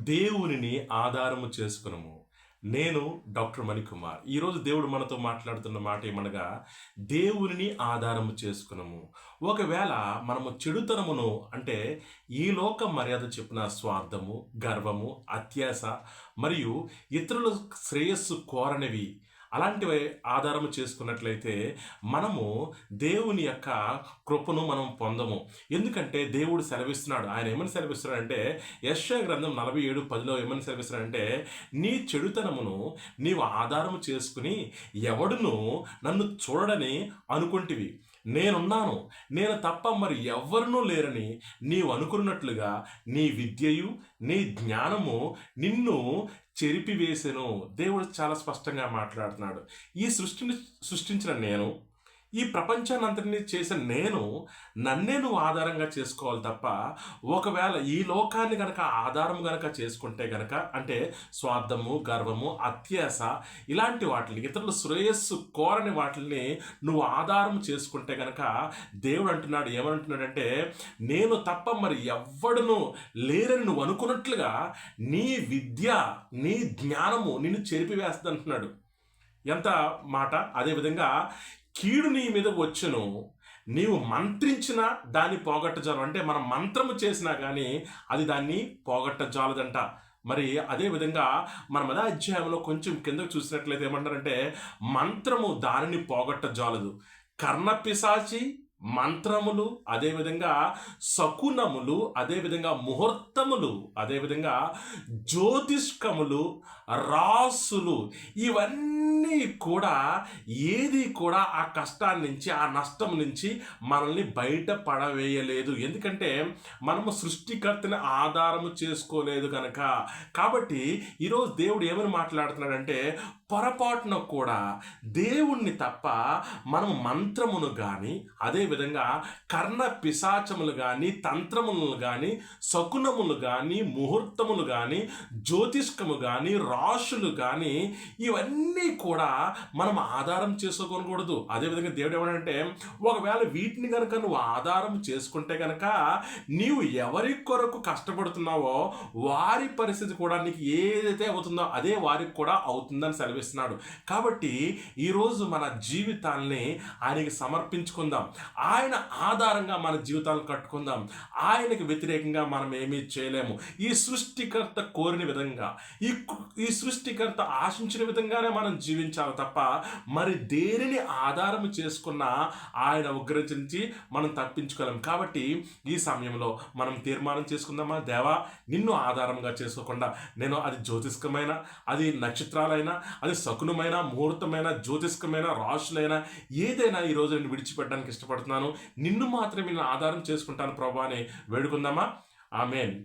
దేవునిని ఆధారము చేసుకునము. నేను డాక్టర్ మణికుమార్. ఈరోజు దేవుడు మనతో మాట్లాడుతున్న మాట ఏమనగా, దేవునిని ఆధారము చేసుకునము. ఒకవేళ మనము చెడుతనమును అంటే ఈ లోక మర్యాద చెప్పిన స్వార్థము, గర్వము, అత్యాస మరియు ఇతరుల శ్రేయస్సు కోరనివి అలాంటివి ఆధారము చేసుకున్నట్లయితే మనము దేవుని యొక్క కృపను మనం పొందము. ఎందుకంటే దేవుడు సెలవిస్తున్నాడు. ఆయన ఏమని సెలవిస్తున్నాడంటే యెషయా గ్రంథం 47:10లో ఏమని సెలవిస్తున్నాడంటే, నీ చెడుతనమును నీవు ఆధారము చేసుకుని ఎవడును నన్ను చూడడని అనుకుంటివి. నేనున్నాను, నేను తప్ప మరి ఎవ్వరునూ లేరని నీవు అనుకున్నట్లుగా నీ విద్యయు నీ జ్ఞానము నిన్ను చెరిపివేసెను. దేవుడు చాలా స్పష్టంగా మాట్లాడుతున్నాడు. ఈ సృష్టిని సృష్టించిన నేను, ఈ ప్రపంచాన్ని అంతటినీ చేసిన నేను, నన్నే నువ్వు ఆధారంగా చేసుకోవాలి తప్ప, ఒకవేళ ఈ లోకాన్ని గనక ఆధారం గనక చేసుకుంటే గనక, అంటే స్వార్థము, గర్వము, అత్యాస ఇలాంటి వాటిని, ఇతరుల శ్రేయస్సు కోరని వాటిని నువ్వు ఆధారం చేసుకుంటే గనక దేవుడు అంటున్నాడు, ఏమంటున్నాడంటే, నేను తప్ప మరి ఎవ్వడును లేరని నువ్వు అనుకున్నట్లుగా నీ విద్య, నీ జ్ఞానము నిన్ను చెరిపివేస్తుంది అంటున్నాడు. ఎంత మాట! అదేవిధంగా కీడు నీ మీద వచ్చును, నీవు మంత్రించిన దాన్ని పోగొట్టజాలం. అంటే మనం మంత్రము చేసినా కానీ అది దాన్ని పోగొట్టజాలదంట. మరి అదేవిధంగా మనం అదే అధ్యాయంలో కొంచెం కిందకు చూసినట్లయితే ఏమంటారంటే, మంత్రము దానిని పోగొట్టజాలదు. కర్ణపిశాచి, మంత్రములు, అదేవిధంగా శకునములు, అదేవిధంగా ముహూర్తములు, అదేవిధంగా జ్యోతిష్కములు, రాసులు, ఇవన్నీ కూడా ఏది కూడా ఆ కష్టాన్ని నుంచి, ఆ నష్టం నుంచి మనల్ని బయట పడవేయలేదు. ఎందుకంటే మనము సృష్టికర్తని ఆధారము చేసుకోలేదు కనుక. కాబట్టి ఈరోజు దేవుడు ఏమని మాట్లాడుతున్నాడంటే, పొరపాటున కూడా దేవుణ్ణి తప్ప మనము మంత్రమును కానీ, అదేవిధంగా కర్ణ పిశాచములు కానీ, తంత్రములను కానీ, శకునములు కానీ, ముహూర్తములు కానీ, జ్యోతిష్కము కానీ, రాశులు కానీ, ఇవన్నీ కూడా మనం ఆధారం చేసుకోకూడదు. అదేవిధంగా దేవుడు ఏమంటే, ఒకవేళ వీటిని కనుక నువ్వు ఆధారం చేసుకుంటే కనుక నీవు ఎవరి కొరకు కష్టపడుతున్నావో వారి పరిస్థితి కూడా నీకు ఏదైతే అవుతుందో అదే వారికి కూడా అవుతుందని సెలవిస్తున్నాడు. కాబట్టి ఈరోజు మన జీవితాల్ని ఆయనకి సమర్పించుకుందాం. ఆయన ఆధారంగా మన జీవితాలను కట్టుకుందాం. ఆయనకి వ్యతిరేకంగా మనం ఏమీ చేయలేము. ఈ సృష్టికర్త కోరిన విధంగా, ఈ సృష్టికర్త ఆశించిన విధంగానే మనం జీవించాలి తప్ప మరి దేనిని ఆధారం చేసుకున్న ఆయన ఉగ్రత నుంచి మనం తప్పించుకోలేం. కాబట్టి ఈ సమయంలో మనం తీర్మానం చేసుకుందామా, దేవా నిన్ను ఆధారంగా చేసుకోకుండా, నేను అది జ్యోతిష్కమైన, అది నక్షత్రాలైనా, అది శకునమైన, ముహూర్తమైన, జ్యోతిష్కమైన, రాశులైనా ఏదైనా ఈరోజు నేను విడిచిపెట్టడానికి ఇష్టపడుతున్నాను. నిన్ను మాత్రమే నేను ఆధారం చేసుకుంటాను ప్రభువా అని వేడుకుందామా? ఆమేన్.